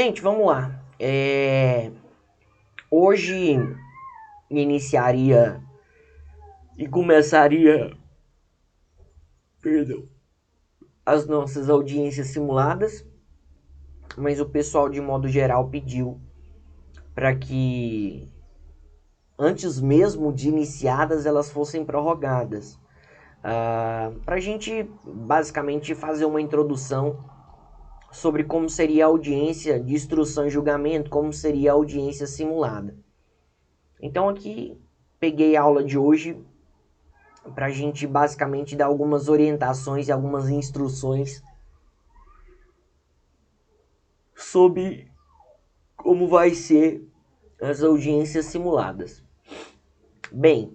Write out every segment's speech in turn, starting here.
Gente, vamos lá. Hoje iniciaria e começaria, perdão, as nossas audiências simuladas, mas o pessoal de modo geral pediu para que antes mesmo de iniciadas elas fossem prorrogadas, para a gente basicamente fazer uma introdução sobre como seria a audiência de instrução e julgamento, como seria a audiência simulada. Então aqui peguei a aula de hoje para a gente basicamente dar algumas orientações e algumas instruções sobre como vai ser as audiências simuladas. Bem,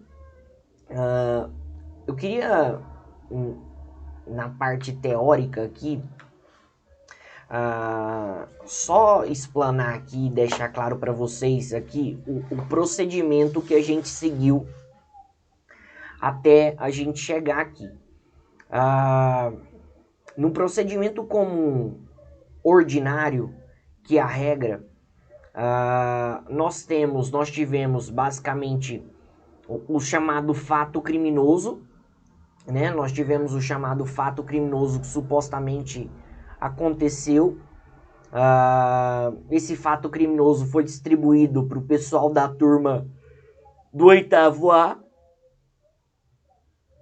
eu queria, na parte teórica aqui, só explanar aqui e deixar claro para vocês aqui o procedimento que a gente seguiu até a gente chegar aqui. No procedimento comum ordinário, que é a regra, nós tivemos basicamente o chamado fato criminoso, né? Nós tivemos o chamado fato criminoso que supostamente aconteceu. Esse fato criminoso foi distribuído para o pessoal da turma do 8º A,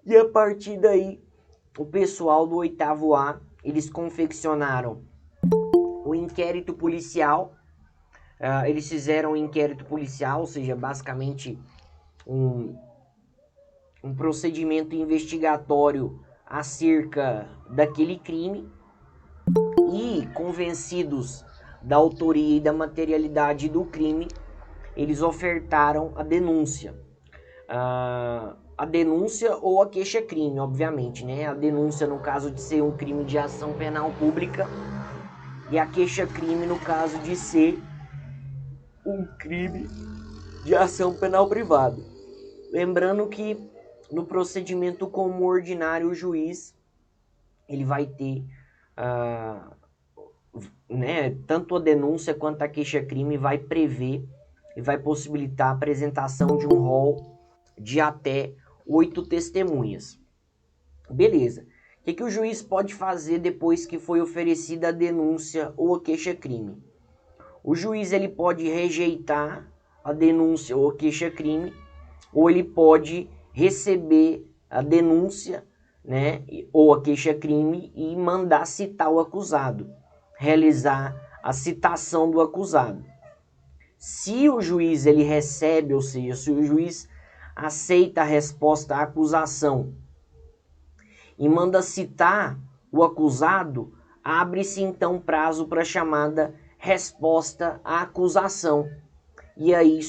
e a partir daí o pessoal do 8º A, eles confeccionaram o inquérito policial. Eles fizeram um inquérito policial, ou seja, basicamente um procedimento investigatório acerca daquele crime, e convencidos da autoria e da materialidade do crime, eles ofertaram a denúncia. A denúncia ou a queixa-crime, obviamente, né? A denúncia no caso de ser um crime de ação penal pública e a queixa-crime no caso de ser um crime de ação penal privada. Lembrando que no procedimento comum ordinário o juiz ele vai ter tanto a denúncia quanto a queixa-crime vai prever e vai possibilitar a apresentação de um rol de até 8 testemunhas. Beleza. O que o juiz pode fazer depois que foi oferecida a denúncia ou a queixa-crime? O juiz ele pode rejeitar a denúncia ou a queixa-crime, ou ele pode receber a denúncia, né, ou a queixa-crime e mandar citar o acusado, realizar a citação do acusado. Se o juiz ele recebe, ou seja, se o juiz aceita a resposta à acusação e manda citar o acusado, abre-se então prazo para a chamada resposta à acusação. E aí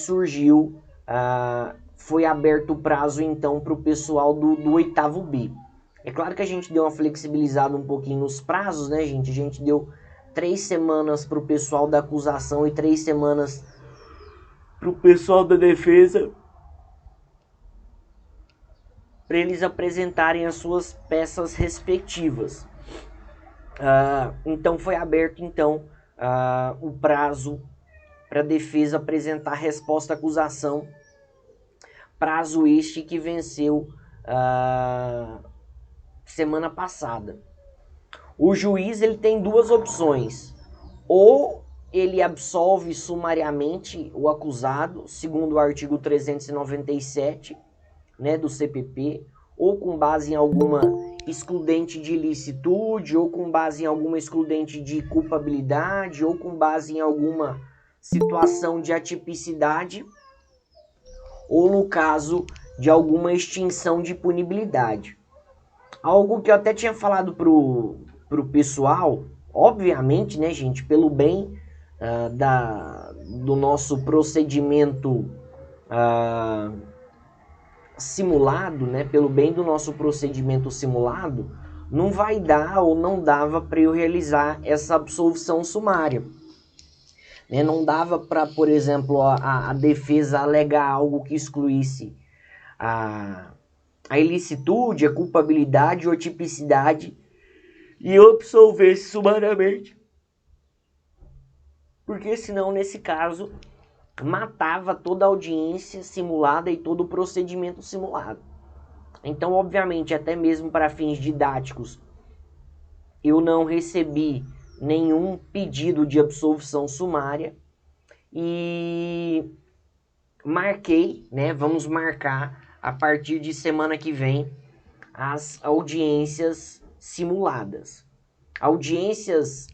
foi aberto o prazo então para o pessoal do 8º B. É claro que a gente deu uma flexibilizada um pouquinho nos prazos, né, gente? A gente deu 3 semanas para o pessoal da acusação e 3 semanas para o pessoal da defesa, para eles apresentarem as suas peças respectivas. Então foi aberto o prazo para a defesa apresentar a resposta à acusação, prazo este que venceu semana passada. O juiz ele tem 2 opções: ou ele absolve sumariamente o acusado, segundo o artigo 397, né, do CPP, ou com base em alguma excludente de ilicitude, ou com base em alguma excludente de culpabilidade, ou com base em alguma situação de atipicidade, ou no caso de alguma extinção de punibilidade. Algo que eu até tinha falado pro pessoal, obviamente, né, gente, pelo bem do nosso procedimento simulado, né, pelo bem do nosso procedimento simulado, não vai dar ou não dava para eu realizar essa absolvição sumária. Né? Não dava para, por exemplo, a defesa alegar algo que excluísse a ilicitude, a culpabilidade ou a tipicidade e eu absolvesse sumariamente. porque senão, nesse caso, matava toda a audiência simulada e todo o procedimento simulado. Então, obviamente, até mesmo para fins didáticos, eu não recebi nenhum pedido de absolvição sumária e marquei, né? Vamos marcar a partir de semana que vem as audiências simuladas. Audiências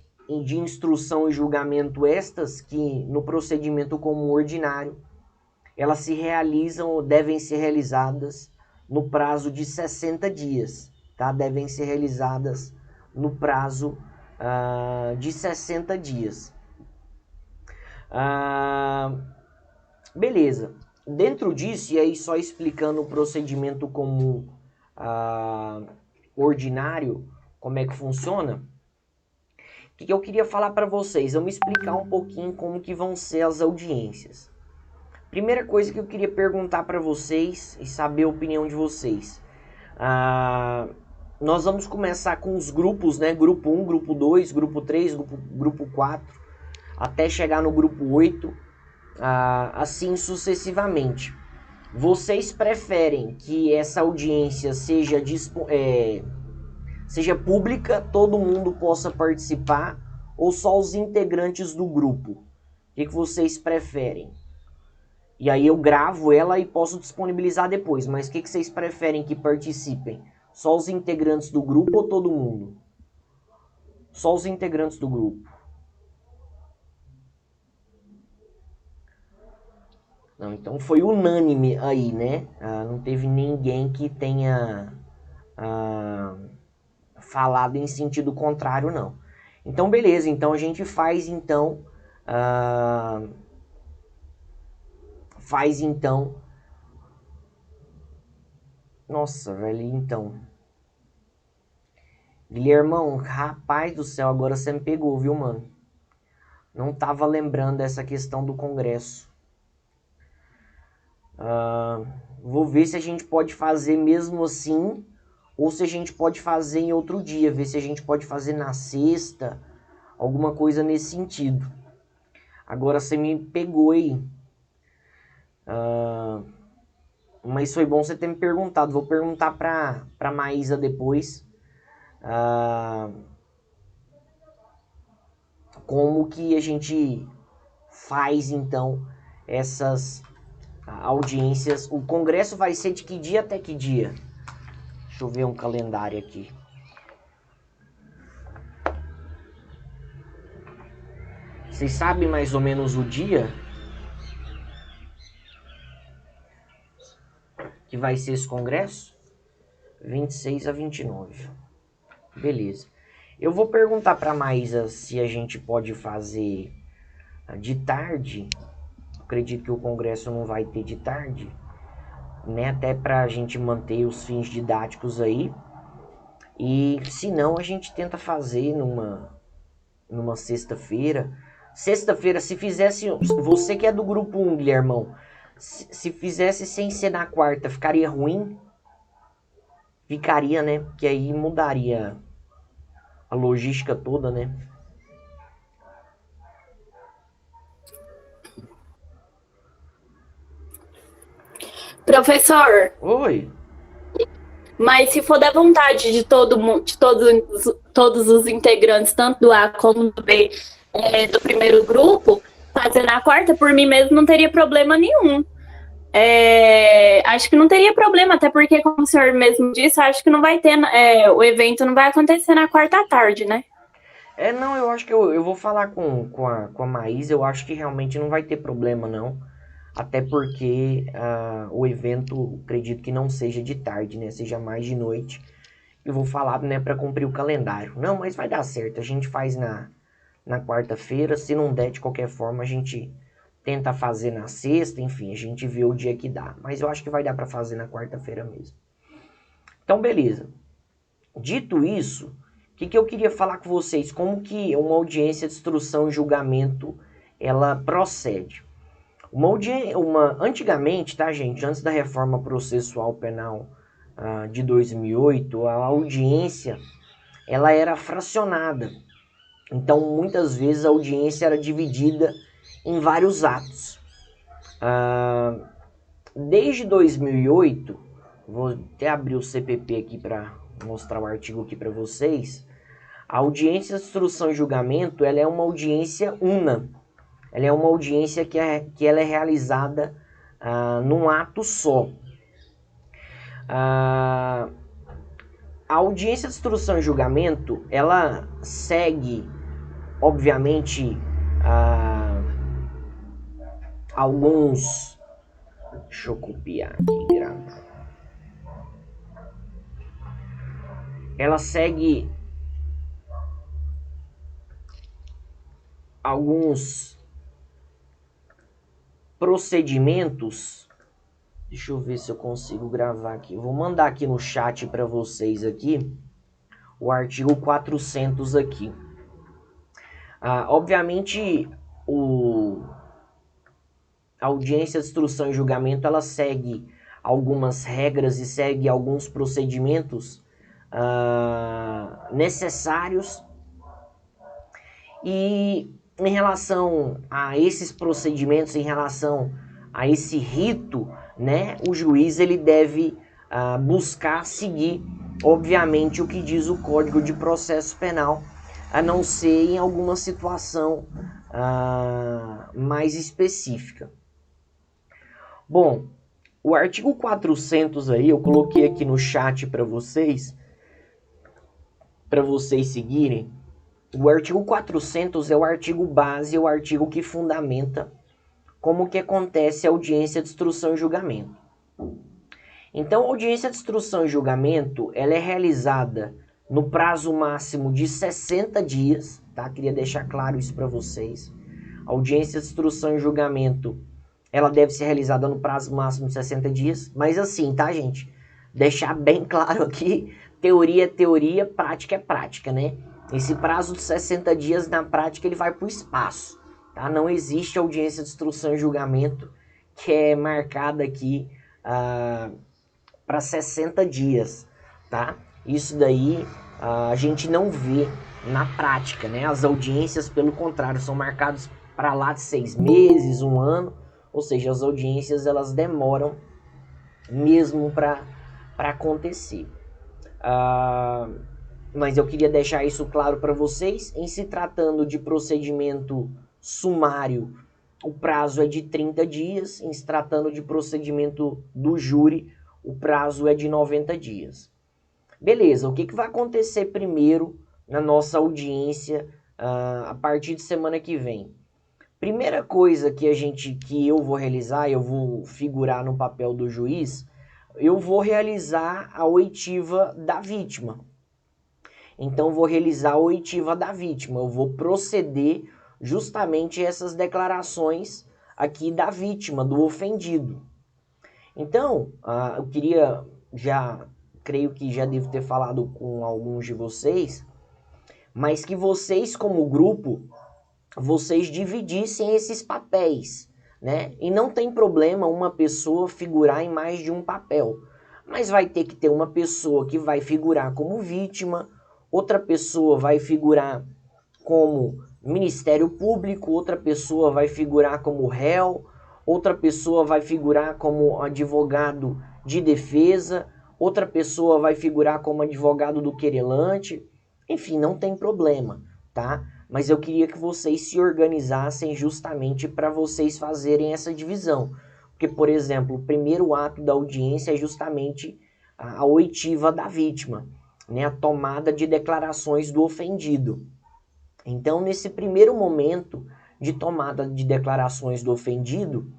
de instrução e julgamento estas que no procedimento comum ordinário elas se realizam ou devem ser realizadas no prazo de 60 dias, tá? Devem ser realizadas no prazo de 60 dias. Beleza. Dentro disso, e aí só explicando o procedimento comum ordinário, como é que funciona, o que eu queria falar para vocês? Vamos explicar um pouquinho como que vão ser as audiências. Primeira coisa que eu queria perguntar para vocês e saber a opinião de vocês. Nós vamos começar com os grupos, né? Grupo 1, grupo 2, grupo 3, grupo 4, até chegar no grupo 8, assim sucessivamente. Vocês preferem que essa audiência seja pública, todo mundo possa participar, ou só os integrantes do grupo? O que vocês preferem? E aí eu gravo ela e posso disponibilizar depois, mas o que vocês preferem que participem? Só os integrantes do grupo ou todo mundo? Só os integrantes do grupo. Não, então foi unânime aí, né? Não teve ninguém que tenha falado em sentido contrário, não. Então, beleza. Então, a gente faz, então... Nossa, velho, então... Guilhermão, rapaz do céu, agora você me pegou, viu, mano? Não tava lembrando dessa questão do Congresso. Vou ver se a gente pode fazer mesmo assim, ou se a gente pode fazer em outro dia, ver se a gente pode fazer na sexta, alguma coisa nesse sentido. Agora você me pegou aí. Mas foi bom você ter me perguntado. Vou perguntar pra Maísa depois. Como que a gente faz, então, essas audiências. O congresso vai ser de que dia até que dia? Deixa eu ver um calendário aqui. Vocês sabem mais ou menos o dia que vai ser esse congresso? 26 a 29. Beleza. Eu vou perguntar para a Maísa se a gente pode fazer de tarde. Acredito que o congresso não vai ter de tarde, né? Até para a gente manter os fins didáticos aí. E se não, a gente tenta fazer numa sexta-feira. Sexta-feira, se fizesse... Você que é do grupo 1, Guilhermão, se fizesse sem ser na quarta, ficaria ruim? Ficaria, né? Porque aí mudaria a logística toda, né? Professor, Oi. mas se for da vontade de todo mundo, de todos os integrantes, tanto do A como do B, do primeiro grupo, fazer na quarta, por mim mesmo não teria problema nenhum. Acho que não teria problema, até porque, como o senhor mesmo disse, acho que não vai ter, o evento não vai acontecer na quarta à tarde, né? Não, eu acho que eu vou falar com a Maísa, eu acho que realmente não vai ter problema, não. Até porque o evento, acredito que não seja de tarde, né? Seja mais de noite. Eu vou falar, né, para cumprir o calendário. Não, mas vai dar certo. A gente faz na quarta-feira. Se não der, de qualquer forma, a gente tenta fazer na sexta. Enfim, a gente vê o dia que dá. Mas eu acho que vai dar para fazer na quarta-feira mesmo. Então, beleza. Dito isso, o que eu queria falar com vocês? Como que uma audiência de instrução e julgamento, ela procede? Antigamente, tá, gente? Antes da reforma processual penal de 2008, a audiência ela era fracionada. Então, muitas vezes a audiência era dividida em vários atos. Desde 2008, vou até abrir o CPP aqui para mostrar o artigo aqui para vocês. A audiência de instrução e julgamento, ela é uma audiência una. Ela é uma audiência que ela é realizada num ato só. A audiência de instrução e julgamento, ela segue, obviamente, alguns... Deixa eu copiar aqui e gravar. Ela segue alguns procedimentos. Deixa eu ver se eu consigo gravar aqui. Vou mandar aqui no chat para vocês aqui o artigo 400 aqui. Obviamente, a audiência de instrução e julgamento, ela segue algumas regras e segue alguns procedimentos necessários. E em relação a esses procedimentos, em relação a esse rito, né, o juiz ele deve buscar seguir, obviamente, o que diz o Código de Processo Penal, a não ser em alguma situação mais específica. Bom, o artigo 400 aí, eu coloquei aqui no chat para vocês seguirem. O artigo 400 é o artigo base, é o artigo que fundamenta como que acontece a audiência de instrução e julgamento. Então, a audiência de instrução e julgamento, ela é realizada no prazo máximo de 60 dias, tá? Queria deixar claro isso para vocês. A audiência de instrução e julgamento, ela deve ser realizada no prazo máximo de 60 dias, mas assim, tá, gente? Deixar bem claro aqui, teoria é teoria, prática é prática, né? Esse prazo de 60 dias, na prática, ele vai para o espaço, tá? Não existe audiência de instrução e julgamento que é marcada aqui para 60 dias, tá? Isso daí a gente não vê na prática, né? As audiências, pelo contrário, são marcadas para lá de 6 meses, 1 ano, ou seja, as audiências elas demoram mesmo para acontecer. Mas eu queria deixar isso claro para vocês. Em se tratando de procedimento sumário, o prazo é de 30 dias. Em se tratando de procedimento do júri, o prazo é de 90 dias. Beleza, o que vai acontecer primeiro na nossa audiência a partir de semana que vem? Primeira coisa que eu vou realizar, eu vou figurar no papel do juiz, eu vou realizar a oitiva da vítima. Então, vou realizar a oitiva da vítima. Eu vou proceder justamente essas declarações aqui da vítima, do ofendido. Então, eu queria, creio que já devo ter falado com alguns de vocês, mas que vocês, como grupo, vocês dividissem esses papéis, né? E não tem problema uma pessoa figurar em mais de um papel, mas vai ter que ter uma pessoa que vai figurar como vítima, outra pessoa vai figurar como Ministério Público, outra pessoa vai figurar como réu, outra pessoa vai figurar como advogado de defesa, outra pessoa vai figurar como advogado do querelante. Enfim, não tem problema, tá? Mas eu queria que vocês se organizassem justamente para vocês fazerem essa divisão. Porque, por exemplo, o primeiro ato da audiência é justamente a oitiva da vítima, né? A tomada de declarações do ofendido. Então, nesse primeiro momento de tomada de declarações do ofendido,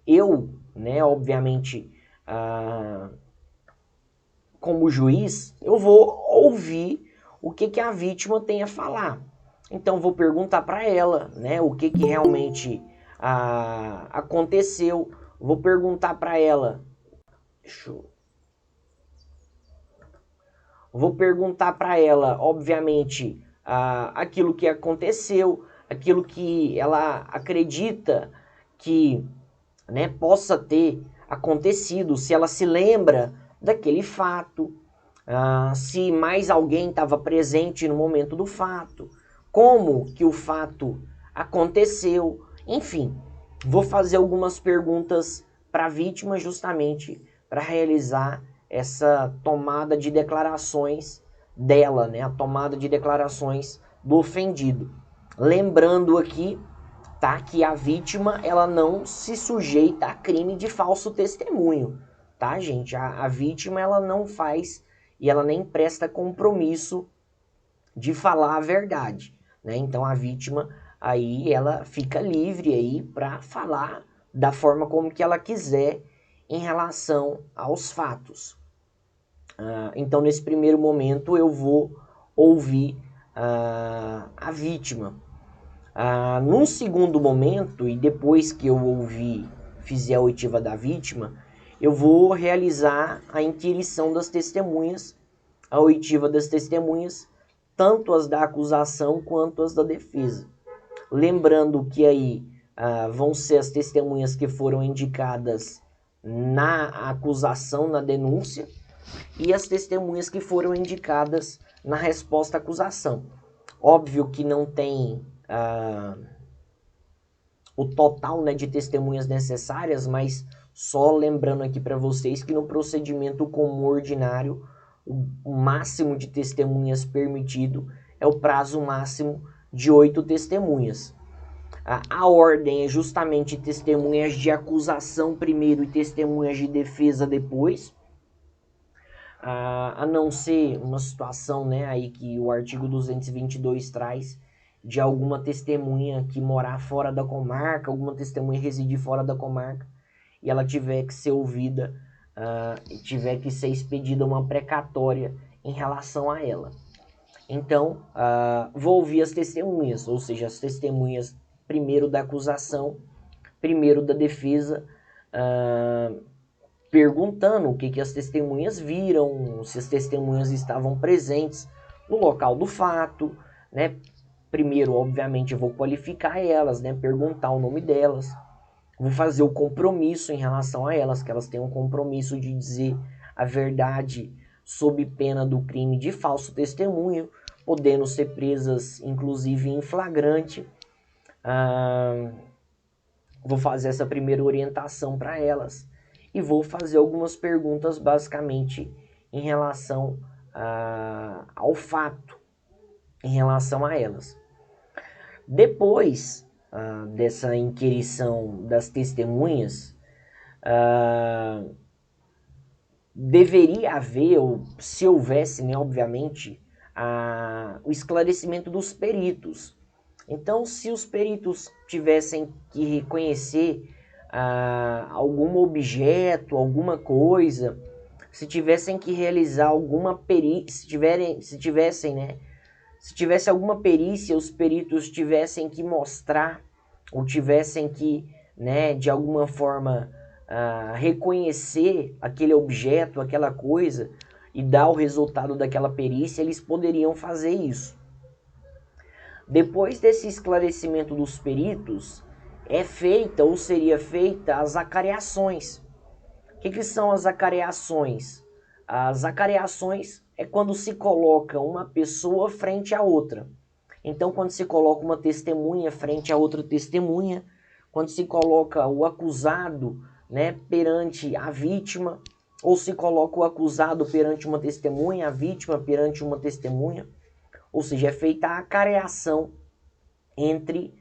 eu, né, obviamente, como juiz, eu vou ouvir o que a vítima tem a falar. Então, vou perguntar para ela, né, o que realmente aconteceu. Vou perguntar para ela... Vou perguntar para ela, obviamente, aquilo que aconteceu, aquilo que ela acredita que, né, possa ter acontecido, se ela se lembra daquele fato, se mais alguém estava presente no momento do fato, como que o fato aconteceu, enfim, vou fazer algumas perguntas para a vítima justamente para realizar essa tomada de declarações dela, né? A tomada de declarações do ofendido. Lembrando aqui, tá, que a vítima ela não se sujeita a crime de falso testemunho, tá, gente? A vítima ela não faz e ela nem presta compromisso de falar a verdade, né? Então a vítima aí ela fica livre aí para falar da forma como que ela quiser em relação aos fatos. Então nesse primeiro momento eu vou ouvir a vítima. Num segundo momento, e depois que eu fizer a oitiva da vítima, eu vou realizar a inquirição das testemunhas, a oitiva das testemunhas, tanto as da acusação quanto as da defesa. Lembrando que aí vão ser as testemunhas que foram indicadas na acusação, na denúncia, e as testemunhas que foram indicadas na resposta à acusação. Óbvio que não tem o total, né, de testemunhas necessárias, mas só lembrando aqui para vocês que no procedimento comum ordinário, o máximo de testemunhas permitido é o prazo máximo de 8 testemunhas. A ordem é justamente testemunhas de acusação primeiro e testemunhas de defesa depois. A não ser uma situação, né, aí que o artigo 222 traz, de alguma testemunha que morar fora da comarca, alguma testemunha residir fora da comarca, e ela tiver que ser ouvida, tiver que ser expedida uma precatória em relação a ela. Então, vou ouvir as testemunhas, ou seja, as testemunhas primeiro da acusação, primeiro da defesa, perguntando o que as testemunhas viram, se as testemunhas estavam presentes no local do fato, né? Primeiro, obviamente, eu vou qualificar elas, né? Perguntar o nome delas. Vou fazer o compromisso em relação a elas, que elas tenham um compromisso de dizer a verdade sob pena do crime de falso testemunho, podendo ser presas, inclusive, em flagrante. Vou fazer essa primeira orientação para elas. E vou fazer algumas perguntas, basicamente, em relação ao fato, em relação a elas. Depois dessa inquirição das testemunhas, deveria haver, ou se houvesse, né, obviamente, o esclarecimento dos peritos. Então, se os peritos tivessem que reconhecer algum objeto, alguma coisa, se tivessem que realizar alguma perícia, se tivesse alguma perícia, os peritos tivessem que mostrar, ou tivessem que, né, de alguma forma, reconhecer aquele objeto, aquela coisa, e dar o resultado daquela perícia, eles poderiam fazer isso. Depois desse esclarecimento dos peritos, é feita ou seria feita as acareações. O que são as acareações? As acareações é quando se coloca uma pessoa frente a outra. Então, quando se coloca uma testemunha frente a outra testemunha, quando se coloca o acusado, né, perante a vítima, ou se coloca o acusado perante uma testemunha, a vítima perante uma testemunha, ou seja, é feita a acareação entre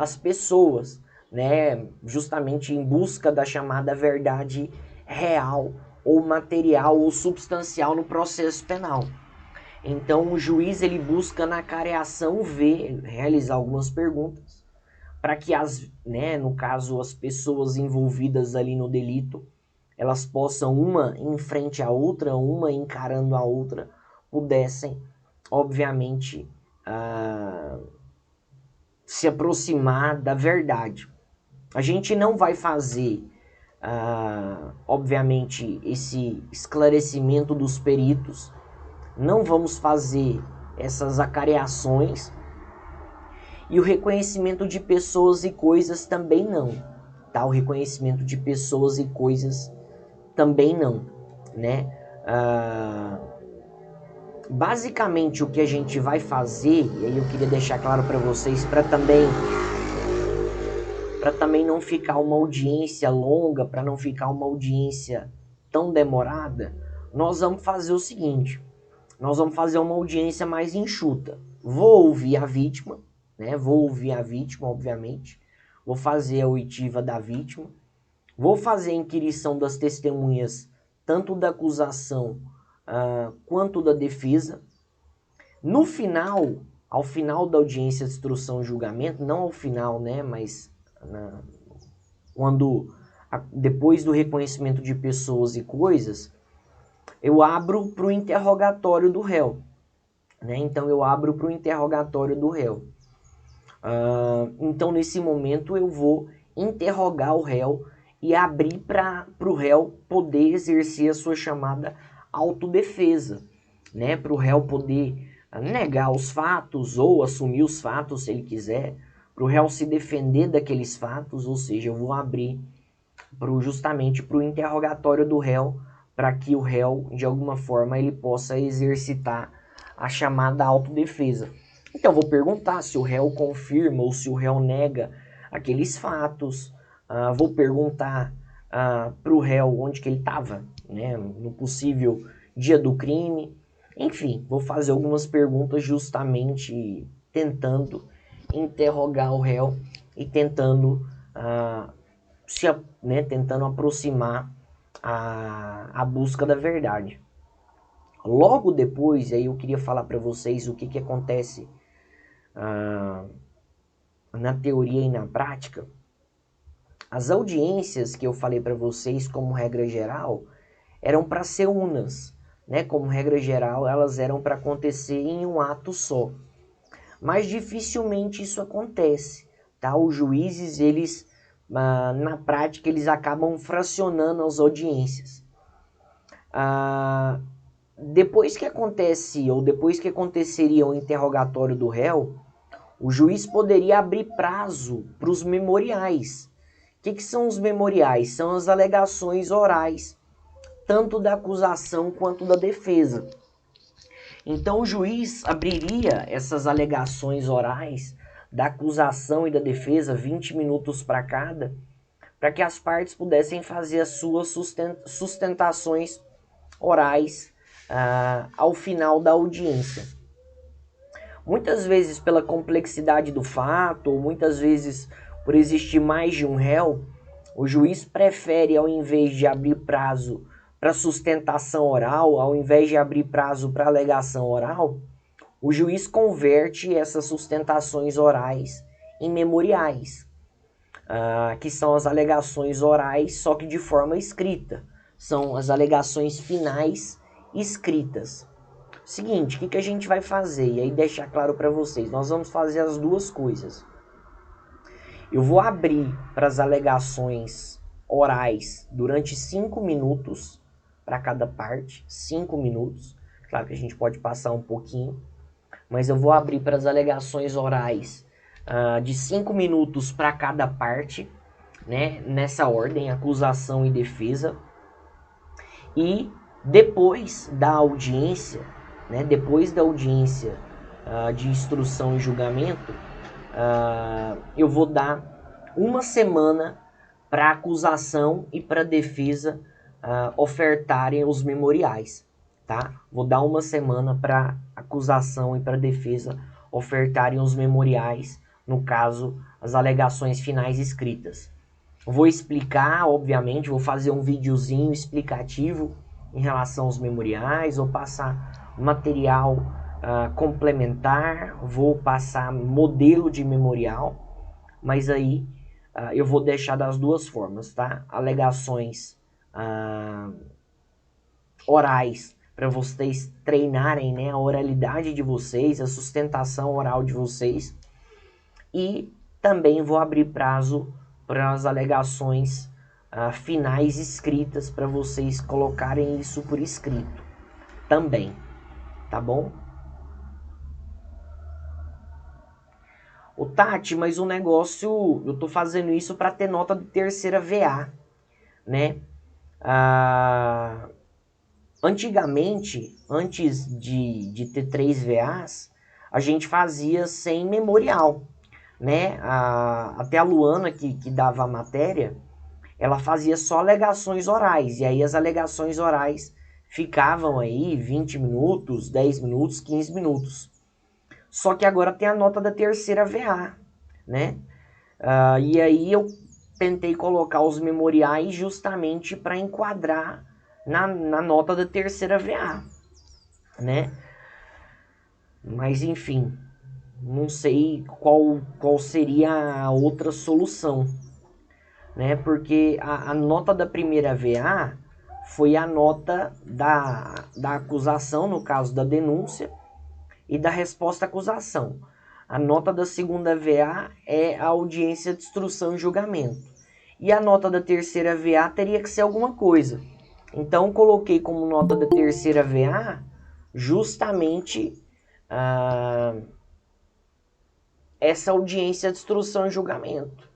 as pessoas, né, justamente em busca da chamada verdade real, ou material, ou substancial no processo penal. Então o juiz ele busca na acareação realizar algumas perguntas, para que no caso as pessoas envolvidas ali no delito, elas possam, uma em frente à outra, uma encarando a outra, pudessem, obviamente, se aproximar da verdade. A gente não vai fazer, obviamente, esse esclarecimento dos peritos, não vamos fazer essas acareações, e o reconhecimento de pessoas e coisas também não, tá? O reconhecimento de pessoas e coisas também não, né? Basicamente, o que a gente vai fazer, e aí eu queria deixar claro para vocês, para também não ficar uma audiência longa, para não ficar uma audiência tão demorada, nós vamos fazer o seguinte, nós vamos fazer uma audiência mais enxuta. Vou ouvir a vítima, né? Vou ouvir a vítima, obviamente. Vou fazer a oitiva da vítima. Vou fazer a inquirição das testemunhas, tanto da acusação quanto da defesa. No final, ao final da audiência de instrução e julgamento, não ao final, né? Mas depois do reconhecimento de pessoas e coisas, eu abro para o interrogatório do réu. Né? Então, eu abro para o interrogatório do réu. Então, nesse momento, eu vou interrogar o réu e abrir para o réu poder exercer a sua chamada autodefesa. Né? Para o réu poder negar os fatos ou assumir os fatos, se ele quiser. Para o réu se defender daqueles fatos, ou seja, eu vou abrir justamente para o interrogatório do réu, para que o réu, de alguma forma, ele possa exercitar a chamada autodefesa. Então, vou perguntar se o réu confirma ou se o réu nega aqueles fatos. Vou perguntar para o réu onde que ele estava, né, no possível dia do crime. Enfim, vou fazer algumas perguntas justamente tentando interrogar o réu e tentando, tentando aproximar a busca da verdade. Logo depois, aí eu queria falar para vocês o que acontece na teoria e na prática. As audiências que eu falei para vocês como regra geral eram para ser unas, né? Como regra geral, elas eram para acontecer em um ato só. Mas dificilmente isso acontece, tá? Os juízes, eles, na prática, eles acabam fracionando as audiências. Depois que acontece, ou depois que aconteceria o interrogatório do réu, o juiz poderia abrir prazo para os memoriais. O que são os memoriais? São as alegações orais, tanto da acusação quanto da defesa. Então o juiz abriria essas alegações orais da acusação e da defesa, 20 minutos para cada, para que as partes pudessem fazer as suas sustentações orais ao final da audiência. Muitas vezes pela complexidade do fato, ou muitas vezes por existir mais de um réu, o juiz prefere, ao invés de abrir prazo para sustentação oral, ao invés de abrir prazo para alegação oral, o juiz converte essas sustentações orais em memoriais, que são as alegações orais, só que de forma escrita. São as alegações finais escritas. Seguinte, o que a gente vai fazer? E aí deixar claro para vocês, nós vamos fazer as duas coisas. Eu vou abrir para as alegações orais durante 5 minutos para cada parte, 5 minutos. Claro que a gente pode passar um pouquinho, mas eu vou abrir para as alegações orais de 5 minutos para cada parte, né? Nessa ordem, acusação e defesa. E depois da audiência, né? Depois da audiência de instrução e julgamento, eu vou dar uma semana para a acusação e para a defesa ofertarem os memoriais, tá? Vou dar uma semana para a acusação e para a defesa ofertarem os memoriais, no caso, as alegações finais escritas. Vou explicar, obviamente, vou fazer um videozinho explicativo em relação aos memoriais, vou passar material complementar, vou passar modelo de memorial, mas aí eu vou deixar das duas formas, tá? Alegações orais, para vocês treinarem, né, a oralidade de vocês, a sustentação oral de vocês, e também vou abrir prazo para as alegações finais escritas, para vocês colocarem isso por escrito também, tá bom? Ô Tati, mas o negócio, eu tô fazendo isso para ter nota de terceira VA, né? Antigamente, antes de ter 3 VAs, a gente fazia sem memorial, né? Até a Luana, que dava a matéria, ela fazia só alegações orais, e aí as alegações orais ficavam aí 20 minutos, 10 minutos, 15 minutos. Só que agora tem a nota da terceira VA, né? E aí eu tentei colocar os memoriais justamente para enquadrar na nota da terceira VA, né? Mas enfim, não sei qual seria a outra solução, né? Porque a nota da primeira VA foi a nota da acusação, no caso da denúncia, e da resposta à acusação. A nota da segunda VA é a audiência de instrução e julgamento. E a nota da terceira VA teria que ser alguma coisa. Então, coloquei como nota da terceira VA justamente essa audiência de instrução e julgamento.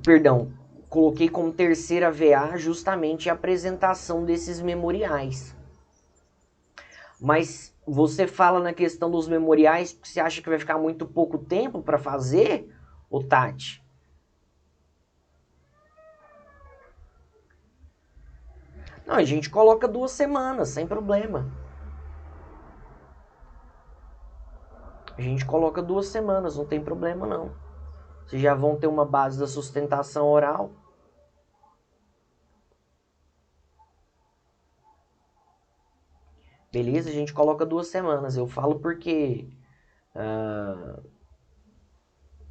Perdão, coloquei como terceira VA justamente a apresentação desses memoriais. Mas você fala na questão dos memoriais porque você acha que vai ficar muito pouco tempo para fazer, ô Tati? Não, a gente coloca 2 semanas, sem problema. A gente coloca 2 semanas, não tem problema não. Vocês já vão ter uma base da sustentação oral. Beleza? A gente coloca 2 semanas. Eu falo porque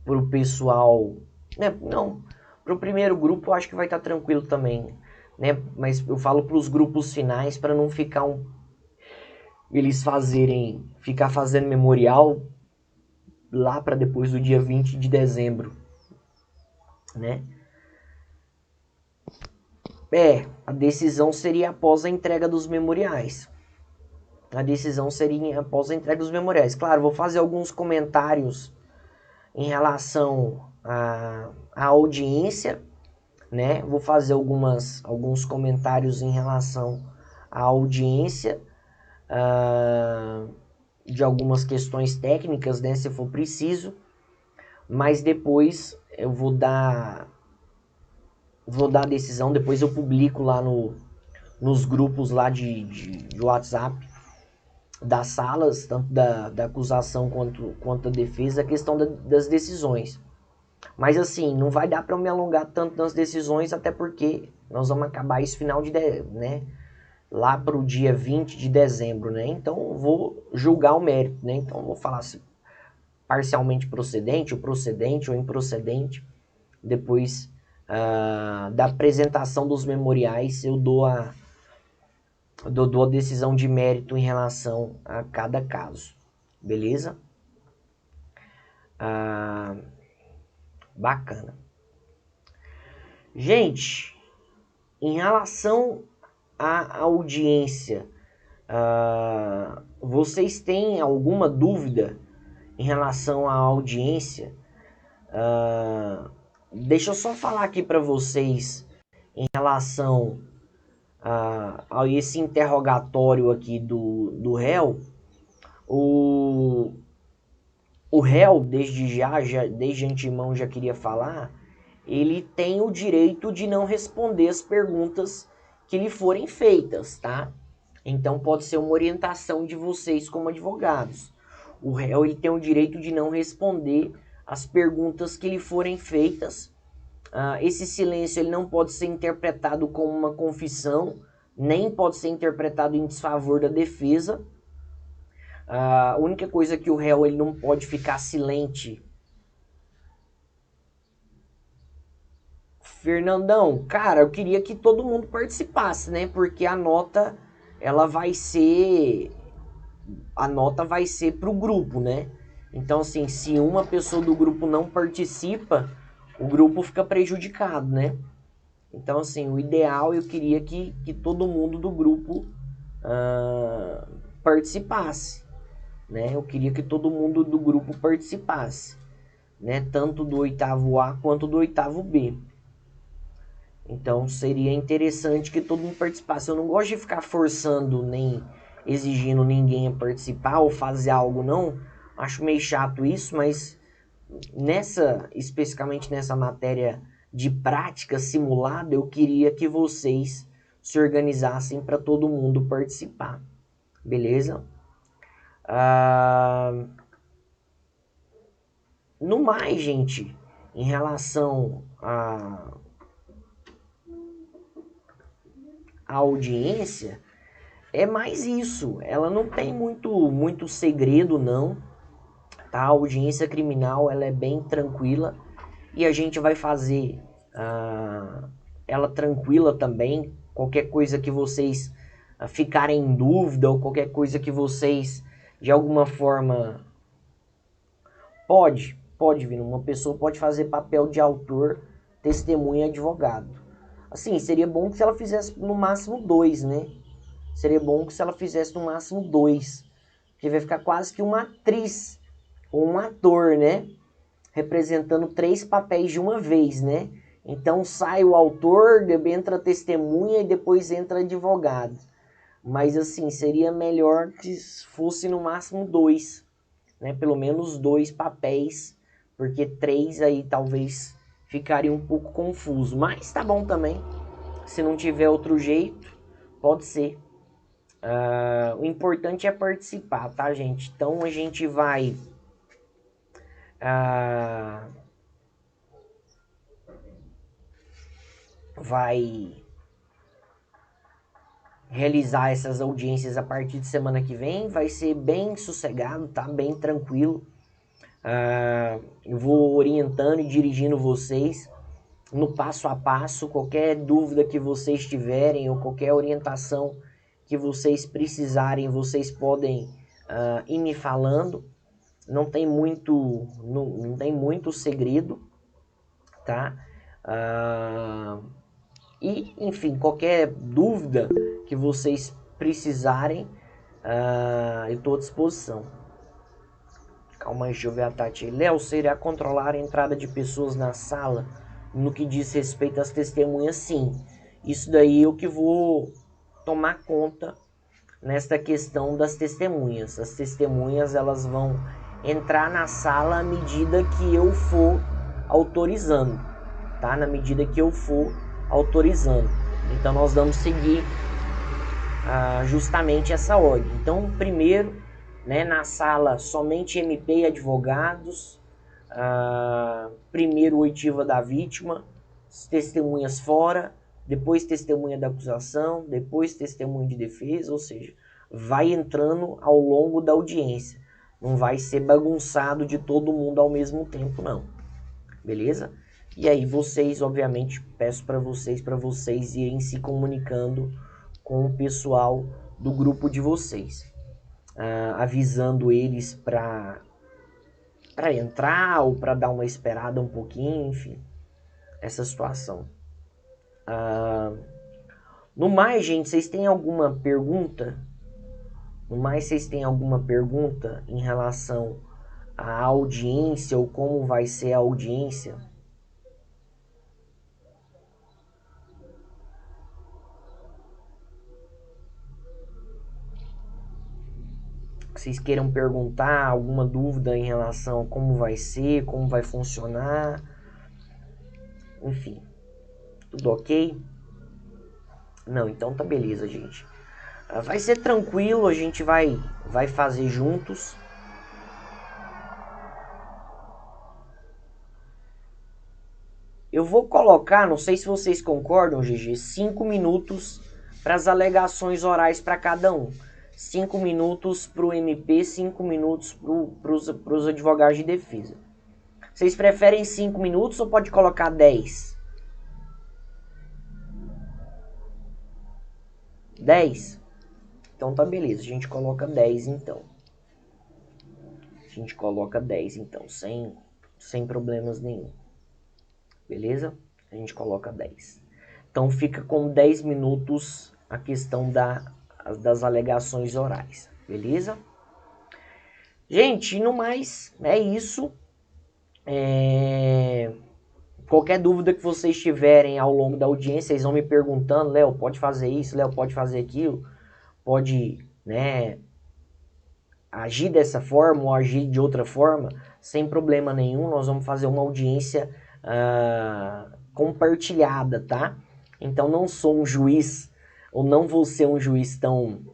pro pessoal, né? Não, pro primeiro grupo eu acho que vai estar tranquilo também, né? Mas eu falo pros grupos finais para não ficar eles ficar fazendo memorial lá para depois do dia 20 de dezembro, né? A decisão seria após a entrega dos memoriais. A decisão seria após a entrega dos memoriais. Claro, vou fazer alguns comentários em relação à audiência, né? Vou fazer alguns comentários em relação à audiência, de algumas questões técnicas, né? Se for preciso. Mas depois eu vou dar a decisão, depois eu publico lá nos grupos lá de WhatsApp das salas, tanto da acusação quanto da defesa, a questão das decisões. Mas assim, não vai dar para eu me alongar tanto nas decisões, até porque nós vamos acabar isso final né? Lá para o dia 20 de dezembro, né? Então eu vou julgar o mérito, né? Então eu vou falar se parcialmente procedente, ou improcedente. Depois da apresentação dos memoriais, eu dou a decisão de mérito em relação a cada caso. Beleza? Bacana. Gente, em relação à audiência, vocês têm alguma dúvida em relação à audiência? Deixa eu só falar aqui para vocês em relação a esse interrogatório aqui do réu. O réu, desde antemão já queria falar, ele tem o direito de não responder as perguntas que lhe forem feitas, tá? Então pode ser uma orientação de vocês como advogados. O réu ele tem o direito de não responder as perguntas que lhe forem feitas. Esse silêncio ele não pode ser interpretado como uma confissão, nem pode ser interpretado em desfavor da defesa. A única coisa que o réu ele não pode ficar silente. Fernandão, cara, eu queria que todo mundo participasse, né? Porque a nota vai ser pro grupo, né? Então, assim, se uma pessoa do grupo não participa, o grupo fica prejudicado, né? Então, assim, o ideal, eu queria que todo mundo do grupo participasse, né? Eu queria que todo mundo do grupo participasse, né? Tanto do 8º A quanto do 8º B. Então seria interessante que todo mundo participasse. Eu não gosto de ficar forçando nem exigindo ninguém a participar ou fazer algo, não. Acho meio chato isso, mas especificamente nessa matéria de prática simulada, eu queria que vocês se organizassem para todo mundo participar. Beleza? No mais, gente, em relação à audiência, é mais isso. Ela não tem muito segredo, não. Tá? A audiência criminal ela é bem tranquila e a gente vai fazer ela tranquila também. Qualquer coisa que vocês ficarem em dúvida ou qualquer coisa que vocês de alguma forma pode vir, uma pessoa pode fazer papel de autor, testemunha e advogado. Assim, seria bom que se ela fizesse no máximo 2, né? Seria bom que se ela fizesse no máximo 2, porque vai ficar quase que uma atriz ou um ator, né? Representando 3 papéis de uma vez, né? Então sai o autor, entra a testemunha e depois entra advogado. Mas assim, seria melhor que fosse no máximo 2, né? Pelo menos 2 papéis, porque 3 aí talvez ficaria um pouco confuso. Mas tá bom também. Se não tiver outro jeito, pode ser. O importante é participar, tá, gente? Então a gente vai realizar essas audiências a partir de semana que vem. Vai ser bem sossegado, tá? Bem tranquilo. Eu vou orientando e dirigindo vocês no passo a passo. Qualquer dúvida que vocês tiverem ou qualquer orientação que vocês precisarem, vocês podem ir me falando. Não tem muito segredo, tá? E, enfim, qualquer dúvida que vocês precisarem, eu estou à disposição. Calma aí, deixa eu ver a Tati aí. Léo, será controlar a entrada de pessoas na sala no que diz respeito às testemunhas? Sim. Isso daí eu que vou tomar conta nesta questão das testemunhas. As testemunhas, elas vão entrar na sala à medida que eu for autorizando, tá? Na medida que eu for autorizando. Então nós vamos seguir justamente essa ordem. Então, primeiro, né, na sala somente MP e advogados, primeiro oitiva da vítima, testemunhas fora, depois testemunha da acusação, depois testemunha de defesa, ou seja, vai entrando ao longo da audiência. Não vai ser bagunçado de todo mundo ao mesmo tempo, não. Beleza? E aí vocês, obviamente, peço para vocês irem se comunicando com o pessoal do grupo de vocês. Avisando eles para entrar ou para dar uma esperada um pouquinho, enfim. Essa situação. No mais, gente, vocês têm alguma pergunta? No mais, vocês têm alguma pergunta em relação à audiência ou como vai ser a audiência? Vocês queiram perguntar, alguma dúvida em relação a como vai ser, como vai funcionar? Enfim, tudo ok? Não, então tá beleza, gente. Vai ser tranquilo, a gente vai fazer juntos. Eu vou colocar, não sei se vocês concordam, GG, 5 minutos para as alegações orais para cada um. 5 minutos para o MP, 5 minutos para os advogados de defesa. Vocês preferem 5 minutos ou pode colocar 10? 10? Então tá beleza, a gente coloca 10 então. A gente coloca 10 então, sem problemas nenhum. Beleza? A gente coloca 10. Então fica com 10 minutos a questão das alegações orais. Beleza? Gente, no mais, é isso. Qualquer dúvida que vocês tiverem ao longo da audiência, vocês vão me perguntando, Léo, pode fazer isso, Léo, pode fazer aquilo, pode, né, agir dessa forma ou agir de outra forma, sem problema nenhum. Nós vamos fazer uma audiência compartilhada, tá? Então não sou um juiz, ou não vou ser um juiz tão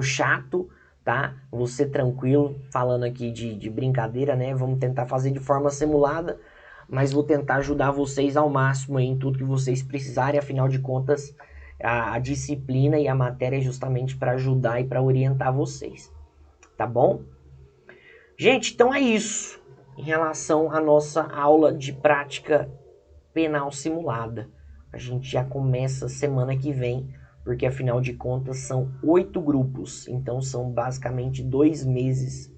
chato, tá? Vou ser tranquilo, falando aqui de brincadeira, né? Vamos tentar fazer de forma simulada, mas vou tentar ajudar vocês ao máximo aí em tudo que vocês precisarem. Afinal de contas, a disciplina e a matéria é justamente para ajudar e para orientar vocês, tá bom? Gente, então é isso em relação à nossa aula de prática penal simulada. A gente já começa semana que vem, porque afinal de contas são 8 grupos, então são basicamente 2 meses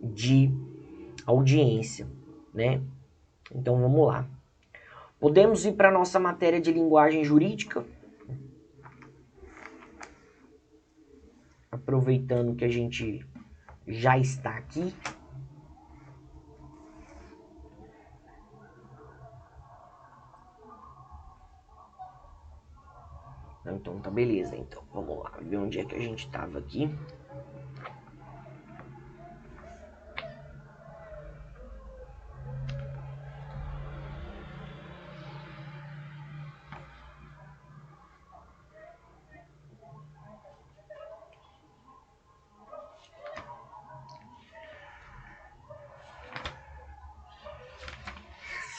de audiência, né? Então vamos lá. Podemos ir para a nossa matéria de linguagem jurídica. Aproveitando que a gente já está aqui. Então tá beleza, então vamos lá ver onde é que a gente estava aqui.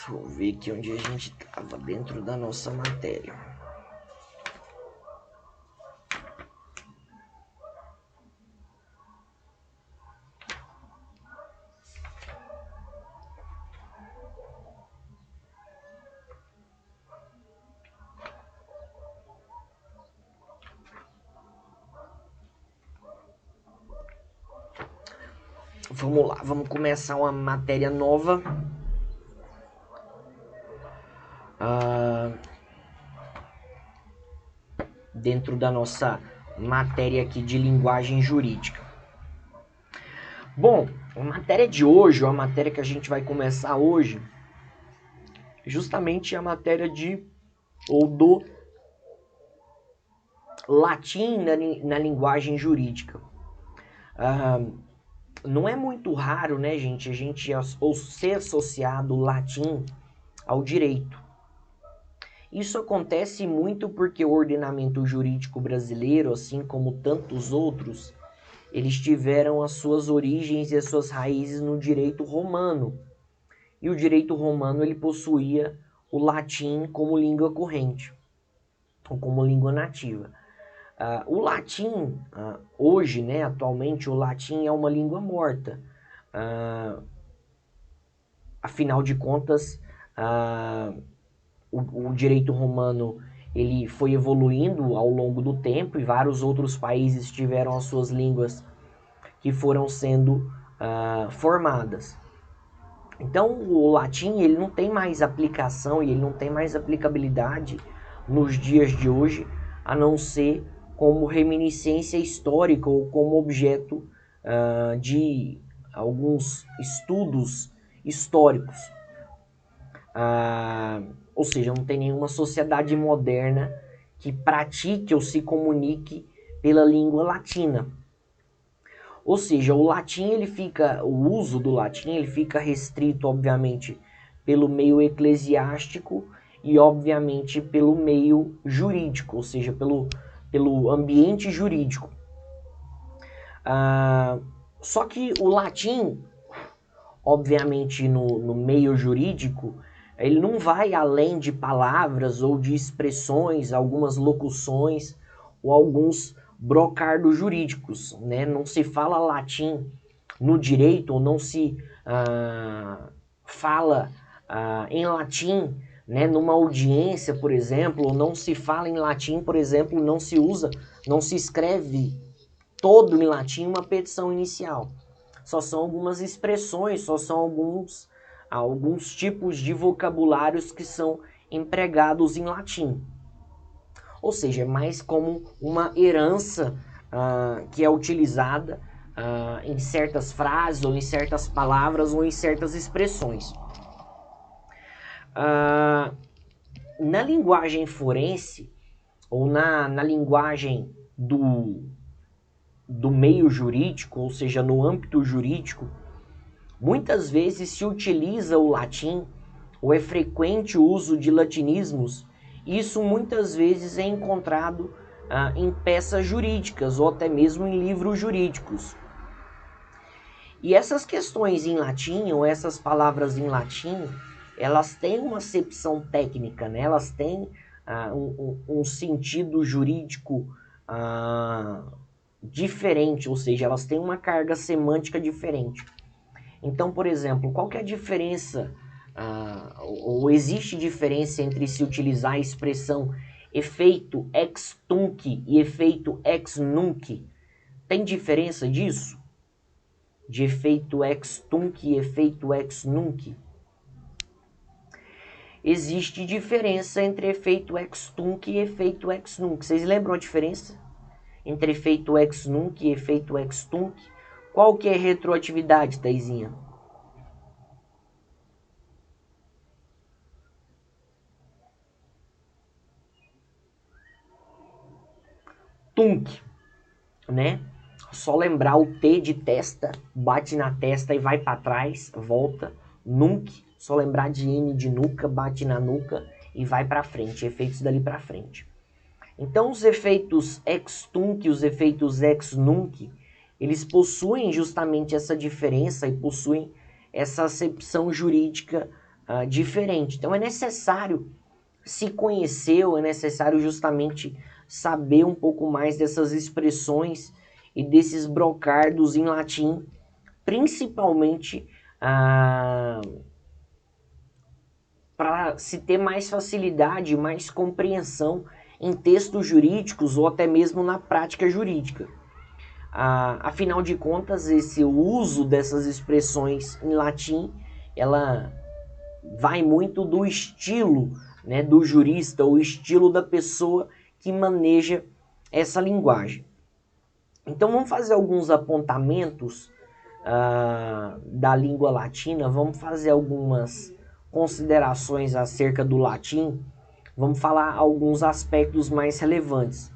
Deixa eu ver aqui onde a gente estava dentro da nossa matéria. Vamos lá, vamos começar uma matéria nova. Dentro da nossa matéria aqui de linguagem jurídica. Bom, a matéria de hoje, a matéria que a gente vai começar hoje, justamente a matéria do latim na linguagem jurídica. Não é muito raro, né, gente, a gente ou ser associado o latim ao direito. Isso acontece muito porque o ordenamento jurídico brasileiro, assim como tantos outros, eles tiveram as suas origens e as suas raízes no direito romano. E o direito romano ele possuía o latim como língua corrente, ou como língua nativa. O latim, hoje, né, atualmente, o latim é uma língua morta. Afinal de contas, o direito romano ele foi evoluindo ao longo do tempo e vários outros países tiveram as suas línguas que foram sendo formadas. Então, o latim ele não tem mais aplicação e ele não tem mais aplicabilidade nos dias de hoje, a não ser como reminiscência histórica ou como objeto de alguns estudos históricos. Ou seja, não tem nenhuma sociedade moderna que pratique ou se comunique pela língua latina. Ou seja, o uso do latim ele fica restrito, obviamente, pelo meio eclesiástico e, obviamente, pelo meio jurídico, ou seja, pelo ambiente jurídico. Só que o latim, obviamente, no meio jurídico, ele não vai além de palavras ou de expressões, algumas locuções ou alguns brocardos jurídicos, né? Não se fala latim no direito, ou não se fala em latim, né? Numa audiência, por exemplo, ou não se fala em latim, por exemplo, não se escreve todo em latim uma petição inicial. Só são algumas expressões, só são alguns tipos de vocabulários que são empregados em latim. Ou seja, é mais como uma herança que é utilizada em certas frases, ou em certas palavras, ou em certas expressões. Na linguagem forense, ou na linguagem do meio jurídico, ou seja, no âmbito jurídico, muitas vezes se utiliza o latim, ou é frequente o uso de latinismos. Isso muitas vezes é encontrado em peças jurídicas, ou até mesmo em livros jurídicos. E essas questões em latim, ou essas palavras em latim, elas têm uma acepção técnica, né? Elas têm um sentido jurídico diferente, ou seja, elas têm uma carga semântica diferente. Então, por exemplo, qual que é a diferença, ou existe diferença entre se utilizar a expressão efeito ex tunc e efeito ex nunc? Tem diferença disso? De efeito ex tunc e efeito ex nunc? Existe diferença entre efeito ex tunc e efeito ex nunc. Vocês lembram a diferença entre efeito ex nunc e efeito ex tunc? Qual que é a retroatividade, Taizinha? Tunc, né? Só lembrar o T de testa, bate na testa e vai para trás, volta. Nunc, só lembrar de N de nuca, bate na nuca e vai para frente, efeitos dali para frente. Então, os efeitos ex tunc e os efeitos ex nunc, eles possuem justamente essa diferença e possuem essa acepção jurídica diferente. Então, é necessário se conhecer, ou é necessário justamente saber um pouco mais dessas expressões e desses brocardos em latim, principalmente para se ter mais facilidade, mais compreensão em textos jurídicos ou até mesmo na prática jurídica. Afinal de contas, esse uso dessas expressões em latim, ela vai muito do estilo, né, do jurista, o estilo da pessoa que maneja essa linguagem. Então vamos fazer alguns apontamentos da língua latina, vamos fazer algumas considerações acerca do latim, vamos falar alguns aspectos mais relevantes.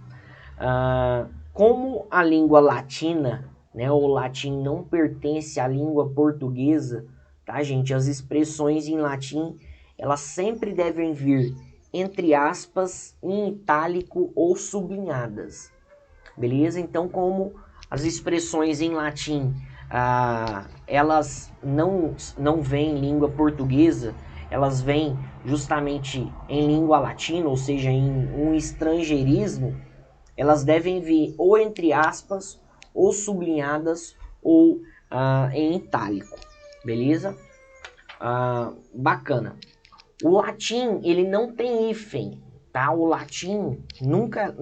Como a língua latina, né, o latim não pertence à língua portuguesa, tá, gente? As expressões em latim, elas sempre devem vir entre aspas, em itálico ou sublinhadas. Beleza? Então, como as expressões em latim, elas não vêm em língua portuguesa, elas vêm justamente em língua latina, ou seja, em um estrangeirismo, elas devem vir ou entre aspas, ou sublinhadas, ou em itálico. Beleza? Bacana. O latim, ele não tem hífen, tá? O latim, nunca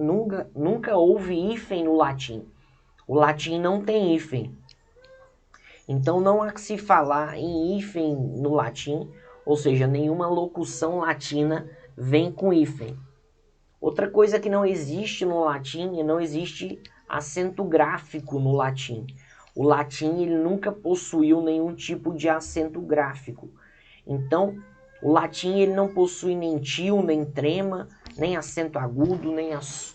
houve hífen no latim. O latim não tem hífen. Então não há que se falar em hífen no latim, ou seja, nenhuma locução latina vem com hífen. Outra coisa que não existe no latim, não existe acento gráfico no latim. O latim, ele nunca possuiu nenhum tipo de acento gráfico. Então, o latim, ele não possui nem tio, nem trema, nem acento agudo,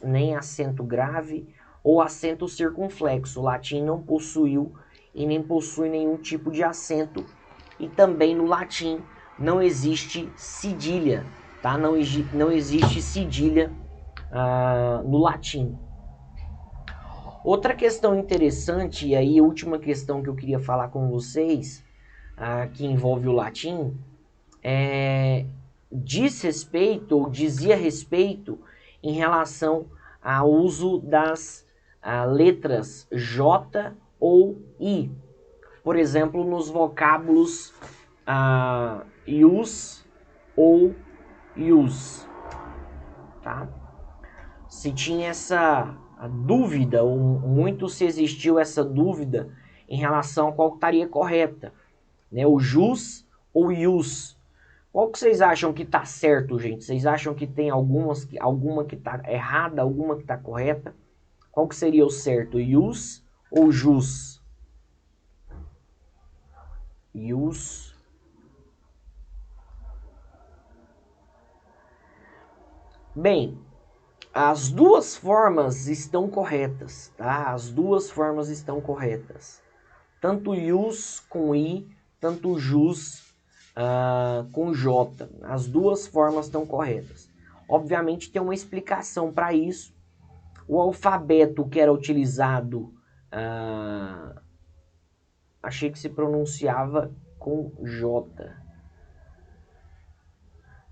nem acento grave ou acento circunflexo. O latim não possuiu e nem possui nenhum tipo de acento. E também no latim não existe cedilha, tá? Não existe cedilha no latim. Outra questão interessante, e aí a última questão que eu queria falar com vocês, que envolve o latim, dizia respeito em relação ao uso das letras J ou I. Por exemplo, nos vocábulos ius ou ius. Tá? Se tinha essa dúvida, ou muito se existiu essa dúvida em relação a qual estaria correta, né? O jus ou ius. Qual que vocês acham que está certo, gente? Vocês acham que tem alguma que está errada, alguma que está correta? Qual que seria o certo, ius ou jus? ius. Bem, as duas formas estão corretas, tá? As duas formas estão corretas. Tanto ius com i, tanto jus com j. As duas formas estão corretas. Obviamente tem uma explicação para isso. O alfabeto que era utilizado, achei que se pronunciava com j.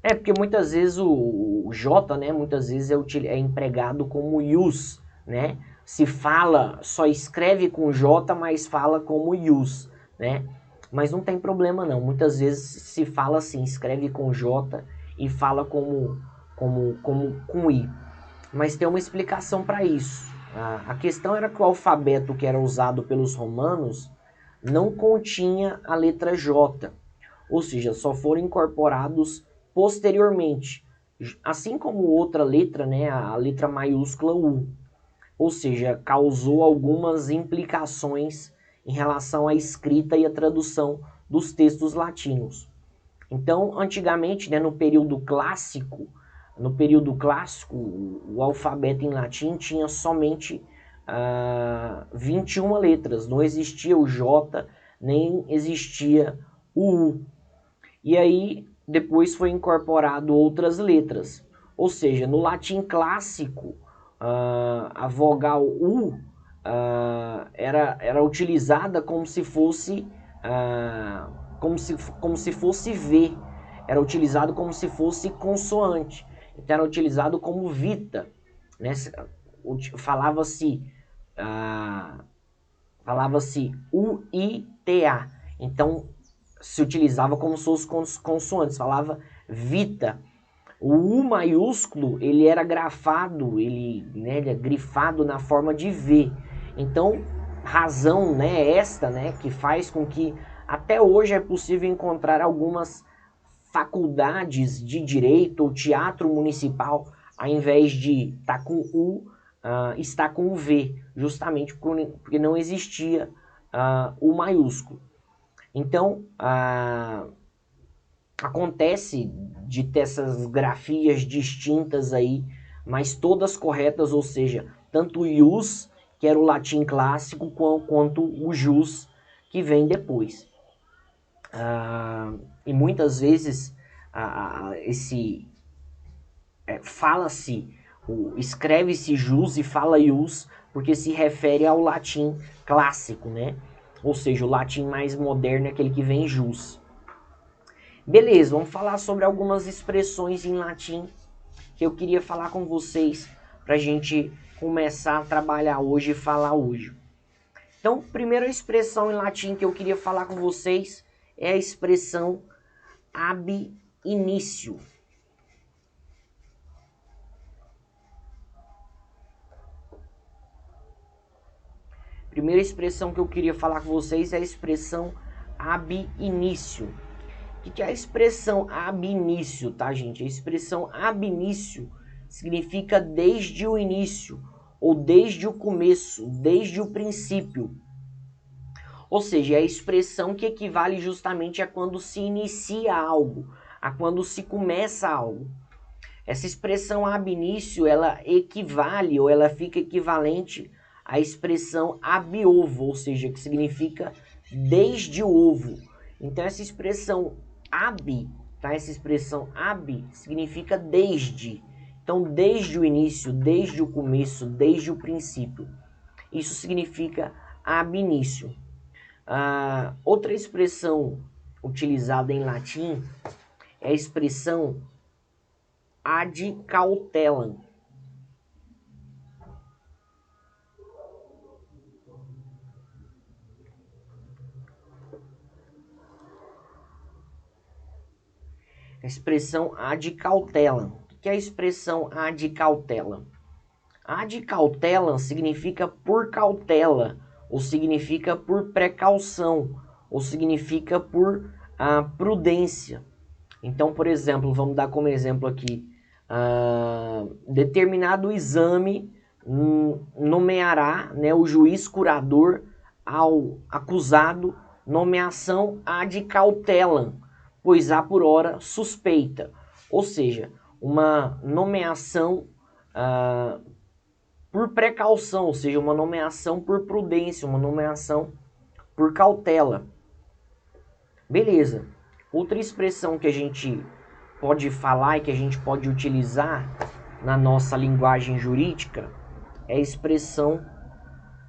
Porque muitas vezes o j, né, muitas vezes é empregado como ius, né? Se fala, só escreve com j, mas fala como ius, né? Mas não tem problema não, muitas vezes se fala assim, escreve com j e fala com i. Mas tem uma explicação para isso. A questão era que o alfabeto que era usado pelos romanos não continha a letra j, ou seja, só foram incorporados posteriormente, assim como outra letra, né, a letra maiúscula U, ou seja, causou algumas implicações em relação à escrita e à tradução dos textos latinos. Então, antigamente, né, no período clássico, o alfabeto em latim tinha somente 21 letras, não existia o J, nem existia o U. E aí, depois foi incorporado outras letras. Ou seja, no latim clássico, a vogal U era utilizada como se fosse V. Era utilizado como se fosse consoante. Então era utilizado como vita. Né? Falava-se U-I-T-A. Então se utilizava como se fosse consoantes, falava vita. O U maiúsculo, ele era grafado, ele é grifado na forma de V. Então, razão, né, esta, né, que faz com que até hoje é possível encontrar algumas faculdades de direito ou teatro municipal, ao invés de estar com U, está com V, justamente porque não existia o maiúsculo. Então, acontece de ter essas grafias distintas aí, mas todas corretas, ou seja, tanto o ius, que era o latim clássico, quanto o jus, que vem depois. E muitas vezes escreve-se jus e fala ius, porque se refere ao latim clássico, né? Ou seja, o latim mais moderno é aquele que vem jus. Beleza, vamos falar sobre algumas expressões em latim que eu queria falar com vocês para a gente começar a trabalhar hoje e falar hoje. Então, primeira expressão em latim que eu queria falar com vocês é a expressão ab initio. Primeira expressão que eu queria falar com vocês é a expressão ab initio. O que é a expressão ab initio, tá, gente? A expressão ab initio significa desde o início, ou desde o começo, desde o princípio. Ou seja, é a expressão que equivale justamente a quando se inicia algo, a quando se começa algo. Essa expressão ab initio, ela equivale, ou ela fica equivalente à expressão ab ovo, ou seja, que significa desde o ovo. Então essa expressão ab, tá? Essa expressão ab significa desde. Então desde o início, desde o começo, desde o princípio. Isso significa ab initio. Outra expressão utilizada em latim é a expressão ad cautelam. A expressão ad cautelam. O que é a expressão ad cautelam? Ad cautelam significa por cautela, ou significa por precaução, ou significa por prudência. Então, por exemplo, vamos dar como exemplo aqui, determinado exame nomeará, né, o juiz curador ao acusado nomeação ad cautelam, pois há por hora suspeita. Ou seja, uma nomeação por precaução, ou seja, uma nomeação por prudência, uma nomeação por cautela. Beleza. Outra expressão que a gente pode falar e que a gente pode utilizar na nossa linguagem jurídica é a expressão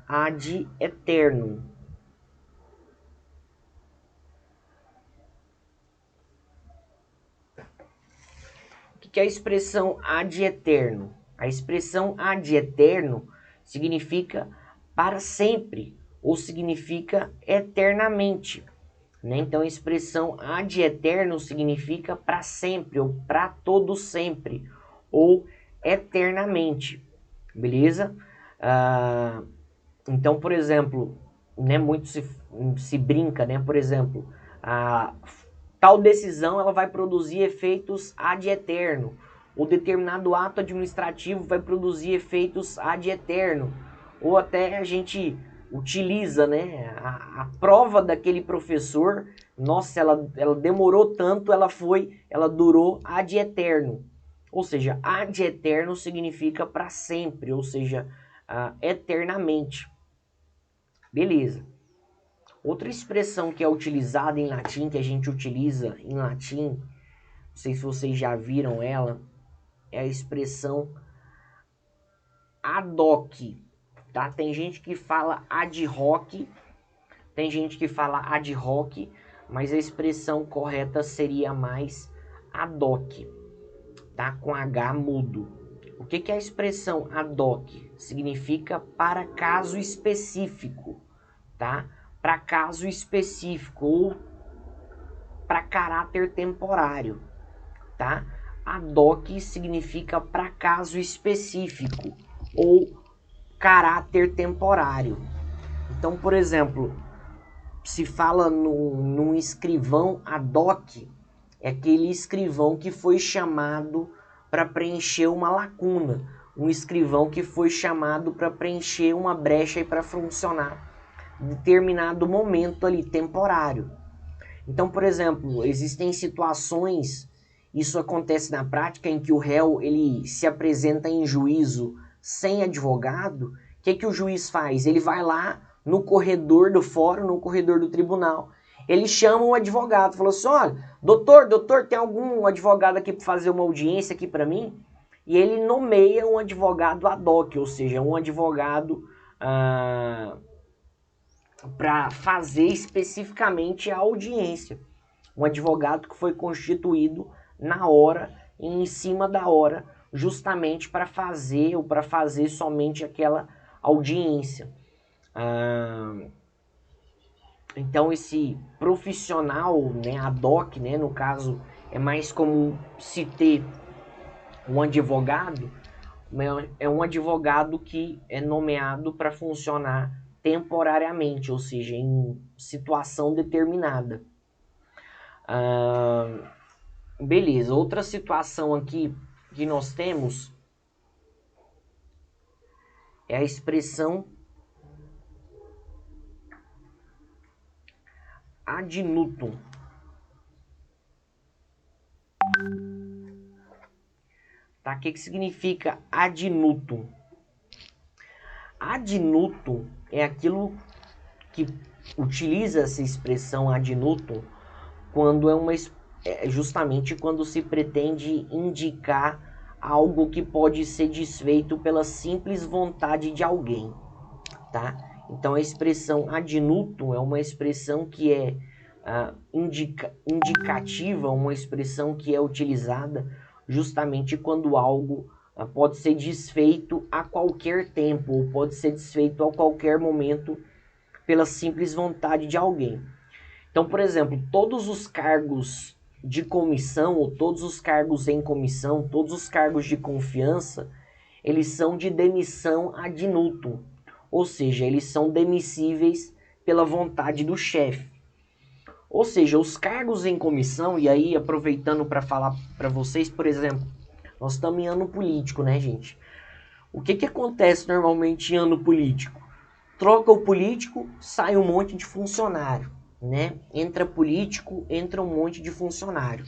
ad eternum. O que é a expressão ad eternum? A expressão ad eternum significa para sempre ou significa eternamente. Né? Então a expressão ad eternum significa para sempre ou para todo sempre ou eternamente. Beleza? Então, por exemplo, né, muito se brinca, né? Por exemplo, tal decisão ela vai produzir efeitos ad eternum. Ou determinado ato administrativo vai produzir efeitos ad eternum. Ou até a gente utiliza, né, a prova daquele professor, nossa, ela demorou tanto, ela durou ad eternum. Ou seja, ad eternum significa para sempre, ou seja, eternamente. Beleza. Outra expressão que é utilizada em latim, que a gente utiliza em latim, não sei se vocês já viram ela, é a expressão ad hoc, tá? Tem gente que fala ad hoc, tem gente que fala ad hoc, mas a expressão correta seria mais ad hoc, tá? Com H mudo. O que é a expressão ad hoc? Significa para caso específico, tá? Para caso específico ou para caráter temporário, tá? Ad hoc significa para caso específico ou caráter temporário. Então, por exemplo, se fala num escrivão ad hoc, é aquele escrivão que foi chamado para preencher uma lacuna, um escrivão que foi chamado para preencher uma brecha e para funcionar em determinado momento ali temporário. Então, por exemplo, existem situações, isso acontece na prática, em que o réu ele se apresenta em juízo sem advogado. O que o juiz faz? Ele vai lá no corredor do fórum, no corredor do tribunal, ele chama um advogado, falou assim, olha, doutor, tem algum advogado aqui para fazer uma audiência aqui para mim? E ele nomeia um advogado ad hoc, ou seja, um advogado para fazer especificamente a audiência. Um advogado que foi constituído na hora, em cima da hora, justamente para fazer ou para fazer somente aquela audiência. Então esse profissional, né, ad hoc, né, no caso é mais comum se ter um advogado, é um advogado que é nomeado para funcionar temporariamente, ou seja, em situação determinada. Beleza, outra situação aqui que nós temos é a expressão ad nutum. Tá? O que significa ad nutum? Ad nutum é aquilo que utiliza essa expressão ad nutum quando justamente quando se pretende indicar algo que pode ser desfeito pela simples vontade de alguém, tá? Então a expressão ad nutum é uma expressão que é indicativa, uma expressão que é utilizada justamente quando algo pode ser desfeito a qualquer tempo, ou pode ser desfeito a qualquer momento pela simples vontade de alguém. Então, por exemplo, todos os cargos de comissão, ou todos os cargos em comissão, todos os cargos de confiança, eles são de demissão ad nutum, ou seja, eles são demissíveis pela vontade do chefe. Ou seja, os cargos em comissão, e aí aproveitando para falar para vocês, por exemplo, nós estamos em ano político, né, gente? O que acontece normalmente em ano político? Troca o político, sai um monte de funcionário, né? Entra político, entra um monte de funcionário.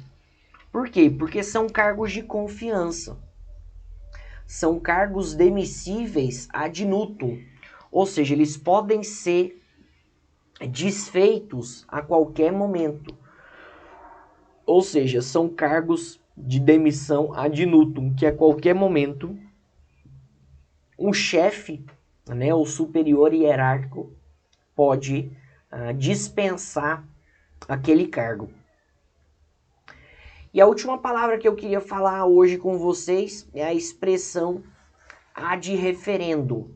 Por quê? Porque são cargos de confiança. São cargos demissíveis ad nutum. Ou seja, eles podem ser desfeitos a qualquer momento. Ou seja, são cargos de demissão ad nutum, que a qualquer momento um chefe, né, o superior hierárquico, pode dispensar aquele cargo. E a última palavra que eu queria falar hoje com vocês é a expressão ad referendo.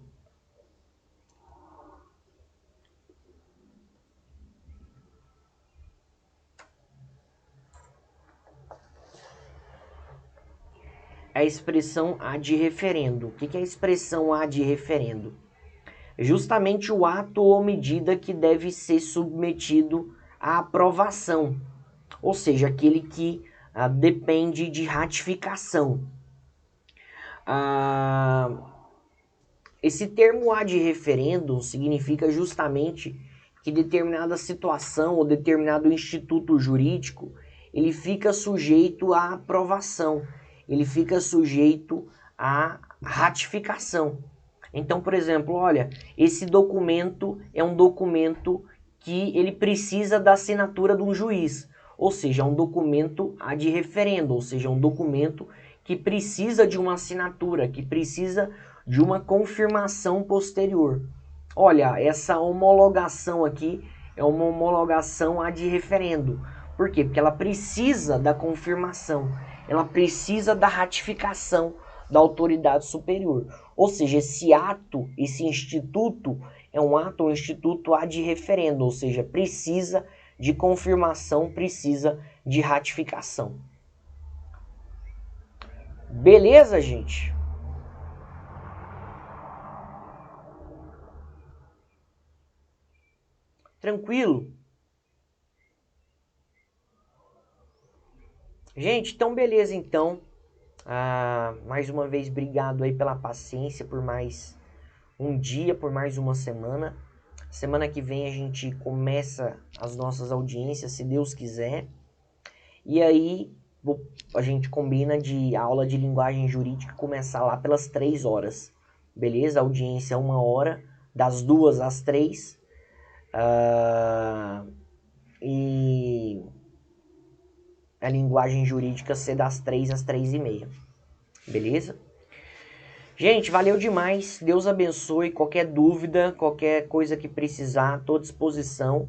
A expressão ad referendo. O que é a expressão ad referendo? Justamente o ato ou medida que deve ser submetido à aprovação, ou seja, aquele que depende de ratificação. Esse termo ad referendo significa justamente que determinada situação ou determinado instituto jurídico ele fica sujeito à aprovação, ele fica sujeito à ratificação. Então, por exemplo, olha, esse documento é um documento que ele precisa da assinatura de um juiz, ou seja, é um documento ad referendo, ou seja, um documento que precisa de uma assinatura, que precisa de uma confirmação posterior. Olha, essa homologação aqui é uma homologação ad referendo. Por quê? Porque ela precisa da confirmação, ela precisa da ratificação da autoridade superior. Ou seja, esse ato, esse instituto, é um instituto ad referendo, ou seja, precisa de confirmação, precisa de ratificação. Beleza, gente? Tranquilo? Gente, então beleza, então. Mais uma vez, obrigado aí pela paciência, por mais um dia, por mais uma semana. Semana que vem a gente começa as nossas audiências, se Deus quiser. E aí a gente combina de aula de linguagem jurídica começar lá pelas 3 horas. Beleza? A audiência é 1 hora, das 2 às 3. E a linguagem jurídica ser das 3 às 3h30. Beleza? Gente, valeu demais. Deus abençoe. Qualquer dúvida, qualquer coisa que precisar, estou à disposição.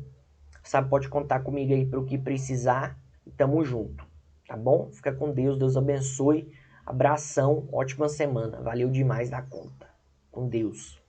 Sabe, pode contar comigo aí para o que precisar. E tamo junto. Tá bom? Fica com Deus. Deus abençoe. Abração. Ótima semana. Valeu demais da conta. Com Deus.